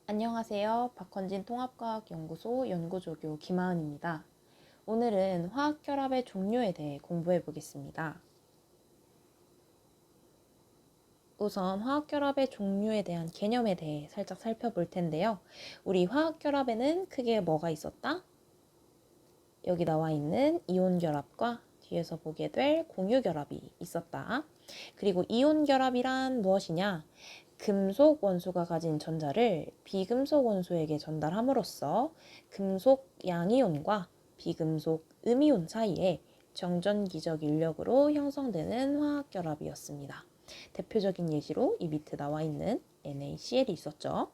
안녕하세요. 박헌진 통합과학연구소 연구조교 김하은입니다. 오늘은 화학결합의 종류에 대해 공부해 보겠습니다. 우선 화학결합의 종류에 대한 개념에 대해 살짝 살펴볼 텐데요. 우리 화학결합에는 크게 뭐가 있었다? 여기 나와 있는 이온결합과 뒤에서 보게 될 공유결합이 있었다. 그리고 이온결합이란 무엇이냐? 금속 원소가 가진 전자를 비금속 원소에게 전달함으로써 금속 양이온과 비금속 음이온 사이에 정전기적 인력으로 형성되는 화학결합이었습니다. 대표적인 예시로 이 밑에 나와 있는 NaCl이 있었죠.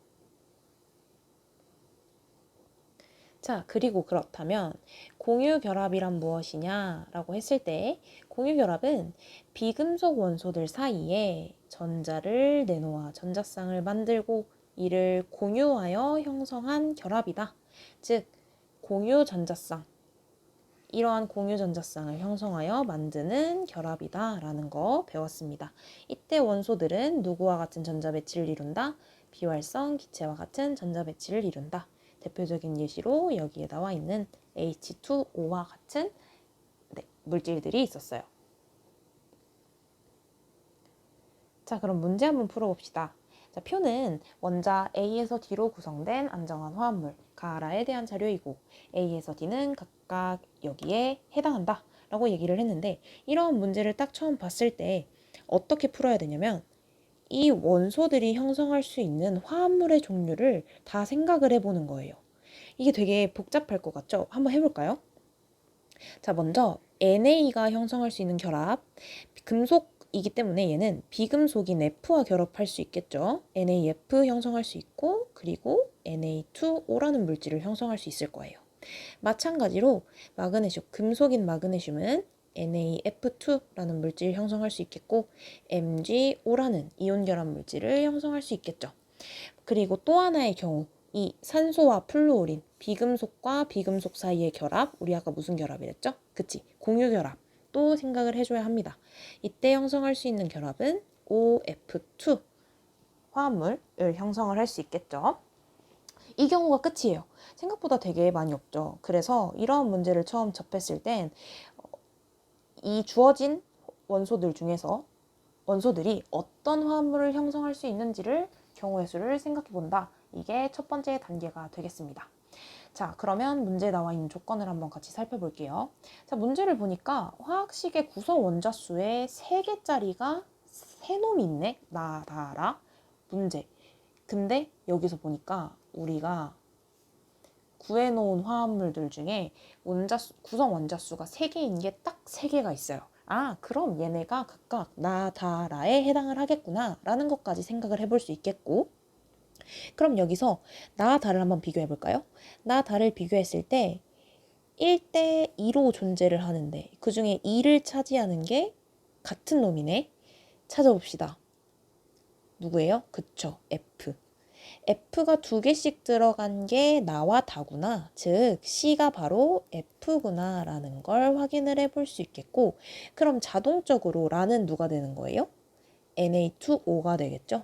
자, 그리고 그렇다면 공유결합이란 무엇이냐라고 했을 때 공유결합은 비금속 원소들 사이에 전자를 내놓아 전자쌍을 만들고 이를 공유하여 형성한 결합이다. 즉, 공유전자쌍, 이러한 공유전자쌍을 형성하여 만드는 결합이다 라는 거 배웠습니다. 이때 원소들은 누구와 같은 전자 배치를 이룬다? 비활성 기체와 같은 전자 배치를 이룬다. 대표적인 예시로 여기에 나와 있는 H2O와 같은 물질들이 있었어요. 자, 그럼 문제 한번 풀어봅시다. 자, 표는 원자 A에서 D로 구성된 안정한 화합물 가라에 대한 자료이고 A에서 D는 각각 여기에 해당한다 라고 얘기를 했는데, 이런 문제를 딱 처음 봤을 때 어떻게 풀어야 되냐면 이 원소들이 형성할 수 있는 화합물의 종류를 다 생각을 해보는 거예요. 이게 되게 복잡할 것 같죠? 한번 해볼까요? 자, 먼저 NA가 형성할 수 있는 결합, 금속이기 때문에 얘는 비금속인 F와 결합할 수 있겠죠. NaF 형성할 수 있고, 그리고 Na2O라는 물질을 형성할 수 있을 거예요. 마찬가지로 마그네슘, 금속인 마그네슘은 NaF2라는 물질을 형성할 수 있겠고, MgO라는 이온 결합 물질을 형성할 수 있겠죠. 그리고 또 하나의 경우, 이 산소와 플루오린, 비금속과 비금속 사이의 결합, 우리 아까 무슨 결합이랬죠? 그치, 공유결합 또 생각을 해줘야 합니다. 이때 형성할 수 있는 결합은 OF2 화합물을 형성을 할 수 있겠죠. 이 경우가 끝이에요. 생각보다 되게 많이 없죠. 그래서 이러한 문제를 처음 접했을 땐 이 주어진 원소들 중에서 원소들이 어떤 화합물을 형성할 수 있는지를 경우의 수를 생각해 본다. 이게 첫 번째 단계가 되겠습니다. 자, 그러면 문제에 나와 있는 조건을 한번 같이 살펴볼게요. 자, 문제를 보니까 화학식의 구성 원자수에 3개짜리가 3놈이 있네. 나다라. 문제. 근데 여기서 보니까 우리가 구해놓은 화합물들 중에 구성 원자수가 3개인 게 딱 3개가 있어요. 아, 그럼 얘네가 각각 나다라에 해당을 하겠구나 라는 것까지 생각을 해볼 수 있겠고, 그럼 여기서 나다를 한번 비교해 볼까요? 나다를 비교했을 때 1대 2로 존재를 하는데 그 중에 2를 차지하는 게 같은 놈이네. 찾아봅시다. 누구예요? 그쵸, F. F가 2개씩 들어간 게 나와 다구나. 즉 C가 바로 F구나 라는 걸 확인을 해볼 수 있겠고, 그럼 자동적으로 라는 누가 되는 거예요? Na2O가 되겠죠.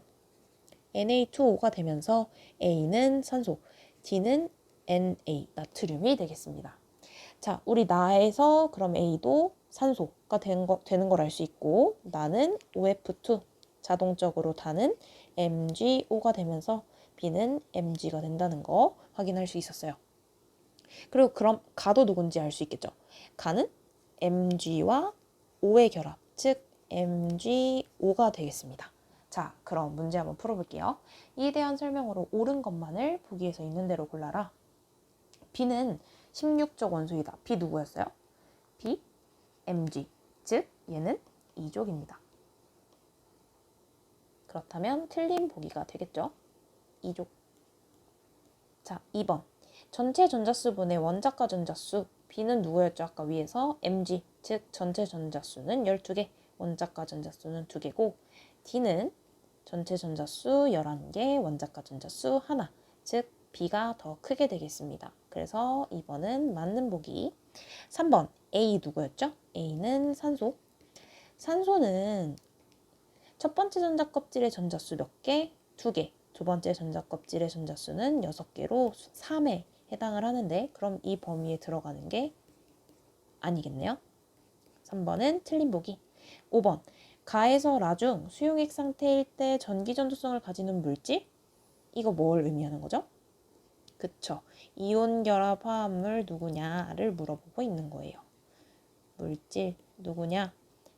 Na2O가 되면서 A는 산소, D는 Na, 나트륨이 되겠습니다. 자, 우리 나에서 그럼 A도 산소가 되는 걸 알 수 있고, 나는 OF2, 자동적으로 다는 MgO가 되면서 B는 Mg가 된다는 거 확인할 수 있었어요. 그리고 그럼 가도 누군지 알 수 있겠죠. 가는 Mg와 O의 결합, 즉 MgO가 되겠습니다. 자, 그럼 문제 한번 풀어볼게요. 이에 대한 설명으로 옳은 것만을 보기에서 있는 대로 골라라. B는 16족 원소이다. B 누구였어요? B, Mg, 즉 얘는 2족입니다. 그렇다면 틀린 보기가 되겠죠. 2족. 자, 2번. 전체 전자수분의 원자과 전자수. B는 누구였죠? 아까 위에서 Mg, 즉 전체 전자수는 12개, 원자과 전자수는 2개고, D는 전체 전자수 11개, 원자과 전자수 1, 즉 B가 더 크게 되겠습니다. 그래서 2번은 맞는 보기. 3번 A 누구였죠? A는 산소. 산소는 첫 번째 전자 껍질의 전자수 몇 개? 2개. 두 번째 전자껍질의 전자수는 6개로 3에 해당을 하는데 그럼 이 범위에 들어가는 게 아니겠네요. 3번은 틀린 보기. 5번 가에서 라 중 수용액 상태일 때 전기전도성을 가지는 물질? 이거 뭘 의미하는 거죠? 그쵸. 이온 결합 화합물 누구냐를 물어보고 있는 거예요. 물질 누구냐?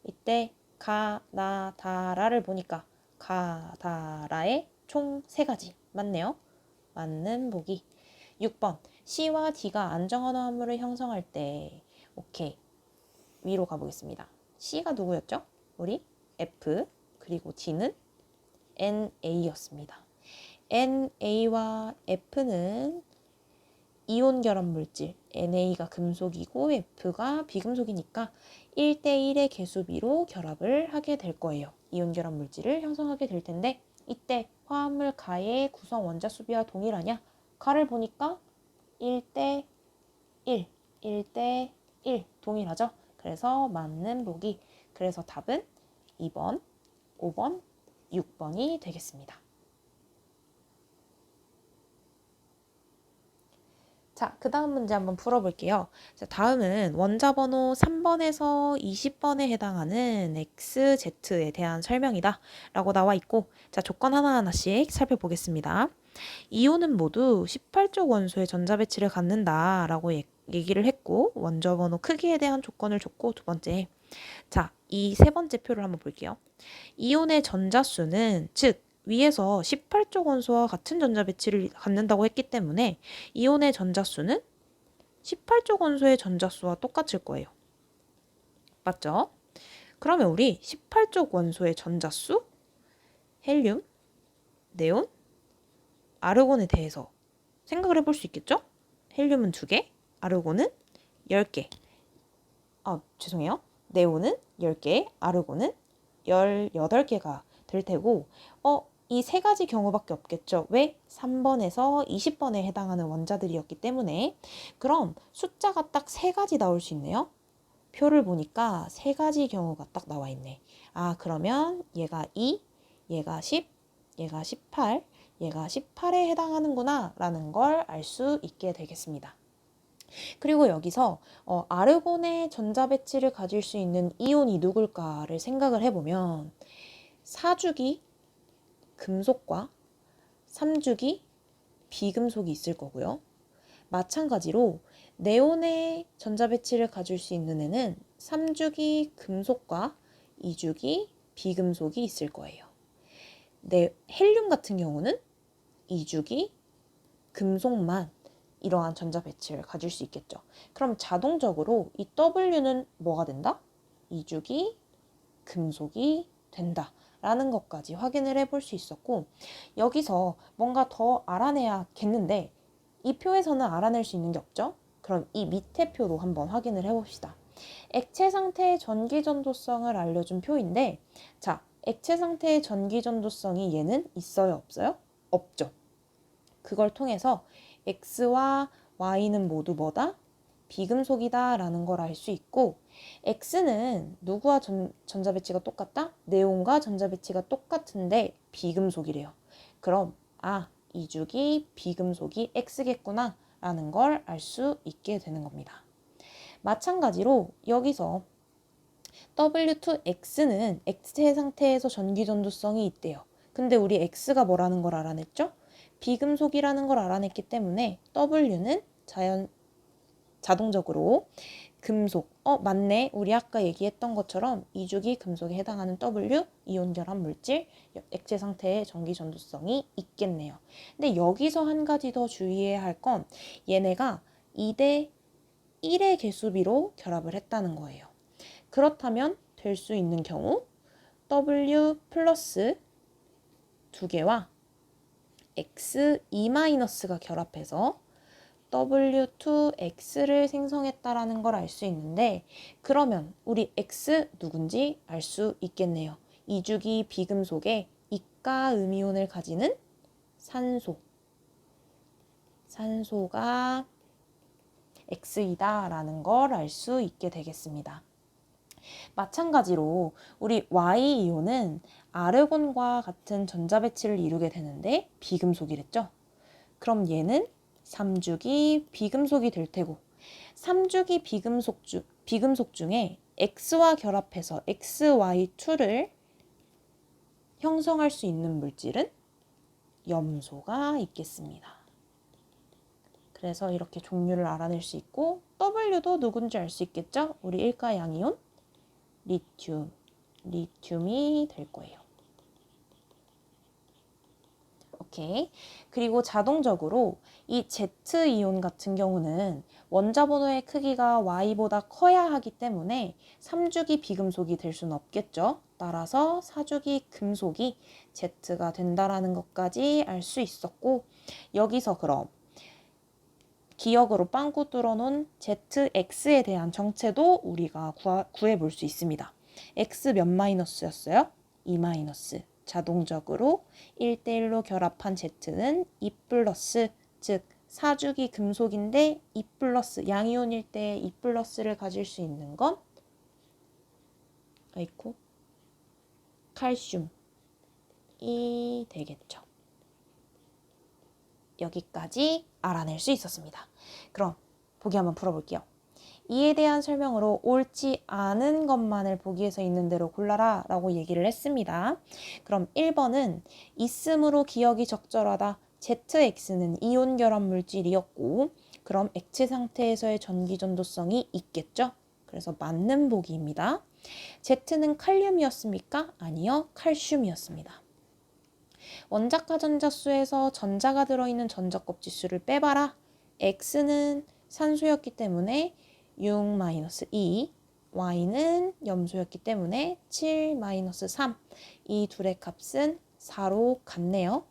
이때 가, 나, 다라를 보니까 가, 다라의 총 3가지 맞네요. 맞는 보기. 6번 C와 D가 안정한 화합물을 형성할 때 오케이. 위로 가보겠습니다. C가 누구였죠? 우리 F 그리고 D는 NA였습니다. NA와 F는 이온 결합 물질 NA가 금속이고 F가 비금속이니까 1대1의 개수비로 결합을 하게 될 거예요. 이온 결합 물질을 형성하게 될 텐데 이때 화합물 가의 구성 원자 수비와 동일하냐? 가를 보니까 1대1, 1대1 동일하죠? 그래서 맞는 보기. 그래서 답은 2번, 5번, 6번이 되겠습니다. 자, 그 다음 문제 한번 풀어볼게요. 자, 다음은 원자 번호 3번에서 20번에 해당하는 XZ에 대한 설명이다 라고 나와 있고 자, 조건 하나하나씩 살펴보겠습니다. 이온은 모두 18쪽 원소의 전자 배치를 갖는다 라고 얘기를 했고 원자 번호 크기에 대한 조건을 줬고 두 번째 자, 이 세 번째 표를 한번 볼게요. 이온의 전자수는 즉 위에서 18쪽 원소와 같은 전자 배치를 갖는다고 했기 때문에 이온의 전자수는 18쪽 원소의 전자수와 똑같을 거예요. 맞죠? 그러면 우리 18쪽 원소의 전자수, 헬륨, 네온, 아르곤에 대해서 생각을 해볼 수 있겠죠? 헬륨은 2개, 아르곤은 10개. 죄송해요. 네온은 10개, 아르곤은 18개가 될 테고 이 3가지 경우밖에 없겠죠. 왜? 3번에서 20번에 해당하는 원자들이었기 때문에 그럼 숫자가 딱 3가지 나올 수 있네요. 표를 보니까 3가지 경우가 딱 나와 있네. 그러면 얘가 2, 얘가 10, 얘가 18, 얘가 18에 해당하는구나 라는 걸 알 수 있게 되겠습니다. 그리고 여기서 아르곤의 전자 배치를 가질 수 있는 이온이 누굴까를 생각을 해보면 4주기 금속과 3주기 비금속이 있을 거고요. 마찬가지로 네온의 전자 배치를 가질 수 있는 애는 3주기 금속과 2주기 비금속이 있을 거예요. 헬륨 같은 경우는 2주기 금속만 이러한 전자 배치를 가질 수 있겠죠. 그럼 자동적으로 이 W는 뭐가 된다? 2주기 금속이 된다. 라는 것까지 확인을 해볼 수 있었고 여기서 뭔가 더 알아내야겠는데 이 표에서는 알아낼 수 있는 게 없죠? 그럼 이 밑에 표도 한번 확인을 해봅시다. 액체 상태의 전기전도성을 알려준 표인데 자, 액체 상태의 전기전도성이 얘는 있어요? 없어요? 없죠. 그걸 통해서 X와 Y는 모두 뭐다? 비금속이다 라는 걸 알 수 있고 X는 누구와 전자 배치가 똑같다? 네온과 전자 배치가 똑같은데 비금속이래요. 그럼 2주기 비금속이 X겠구나 라는 걸 알 수 있게 되는 겁니다. 마찬가지로 여기서 W2X는 액체 상태에서 전기전도성이 있대요. 근데 우리 X가 뭐라는 걸 알아냈죠? 비금속이라는 걸 알아냈기 때문에 W는 자동적으로 금속. 맞네. 우리 아까 얘기했던 것처럼 2주기 금속에 해당하는 W, 이온 결합 물질, 액체 상태의 전기 전도성이 있겠네요. 근데 여기서 한 가지 더 주의해야 할 건 얘네가 2대 1의 개수비로 결합을 했다는 거예요. 그렇다면 될 수 있는 경우 W 플러스 2개와 X2-가 결합해서 W2X를 생성했다라는 걸 알 수 있는데 그러면 우리 X 누군지 알 수 있겠네요. 2주기 비금속에 이가 음이온을 가지는 산소가 X이다 라는 걸 알 수 있게 되겠습니다. 마찬가지로 우리 Y이온은 아르곤과 같은 전자배치를 이루게 되는데 비금속이랬죠. 그럼 얘는 3주기 비금속이 될 테고 3주기 비금속 중에 X와 결합해서 XY2를 형성할 수 있는 물질은 염소가 있겠습니다. 그래서 이렇게 종류를 알아낼 수 있고 W도 누군지 알 수 있겠죠? 우리 일가양이온 리튬이 될 거예요. 오케이. 그리고 자동적으로 이 Z이온 같은 경우는 원자 번호의 크기가 Y보다 커야 하기 때문에 3주기 비금속이 될 수는 없겠죠. 따라서 4주기 금속이 Z가 된다라는 것까지 알 수 있었고, 여기서 그럼 기억으로 빵꾸 뚫어놓은 ZX에 대한 정체도 우리가 구해 볼 수 있습니다. X 몇 마이너스였어요? 2 마이너스. 자동적으로 1대1로 결합한 Z는 2 플러스, 즉 4주기 금속인데 2 플러스, 양이온일 때 2 플러스를 가질 수 있는 건 칼슘이 되겠죠. 여기까지 알아낼 수 있었습니다. 그럼 보기 한번 풀어볼게요. 이에 대한 설명으로 옳지 않은 것만을 보기에서 있는 대로 골라라 라고 얘기를 했습니다. 그럼 1번은 있음으로 기억이 적절하다. ZX는 이온 결합 물질이었고 그럼 액체 상태에서의 전기 전도성이 있겠죠? 그래서 맞는 보기입니다. Z는 칼륨이었습니까? 아니요, 칼슘이었습니다. 원자가 전자수에서 전자가 들어있는 전자껍질수를 빼봐라. X는 산소였기 때문에 6-2, Y는 염소였기 때문에 7-3. 이 둘의 값은 4로 같네요.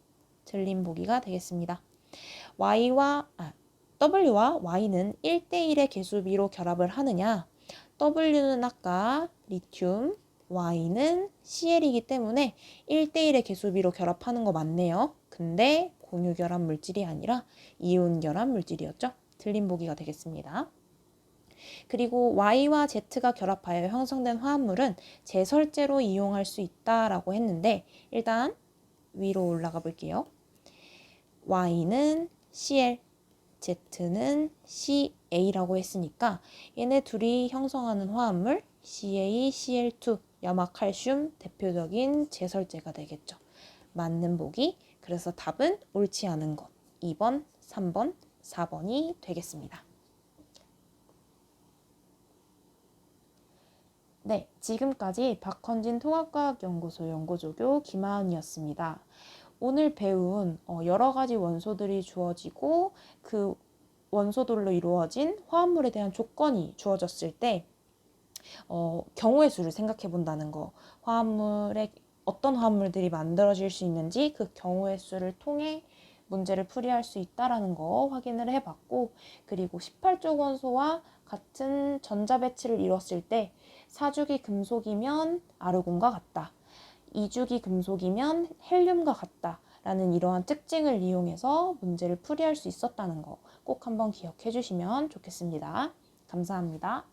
틀린 보기가 되겠습니다. W와 Y는 1대1의 개수비로 결합을 하느냐? W는 아까 리튬, Y는 Cl이기 때문에 1대1의 개수비로 결합하는 거 맞네요. 근데 공유 결합 물질이 아니라 이온 결합 물질이었죠. 틀린 보기가 되겠습니다. 그리고 Y와 Z가 결합하여 형성된 화합물은 제설제로 이용할 수 있다라고 했는데 일단 위로 올라가 볼게요. Y는 Cl, Z는 CA라고 했으니까 얘네 둘이 형성하는 화합물 CaCl2, 염화칼슘 대표적인 제설제가 되겠죠. 맞는 보기. 그래서 답은 옳지 않은 것 2번, 3번, 4번이 되겠습니다. 네, 지금까지 박헌진 통합과학연구소 연구조교 김하은이었습니다. 오늘 배운 여러 가지 원소들이 주어지고 그 원소들로 이루어진 화합물에 대한 조건이 주어졌을 때 경우의 수를 생각해 본다는 거, 화합물에 어떤 화합물들이 만들어질 수 있는지 그 경우의 수를 통해 문제를 풀이할 수 있다는 거 확인을 해봤고, 그리고 18족 원소와 같은 전자 배치를 이뤘을 때 4주기 금속이면 아르곤과 같다, 2주기 금속이면 헬륨과 같다 라는 이러한 특징을 이용해서 문제를 풀이할 수 있었다는 거 꼭 한번 기억해 주시면 좋겠습니다. 감사합니다.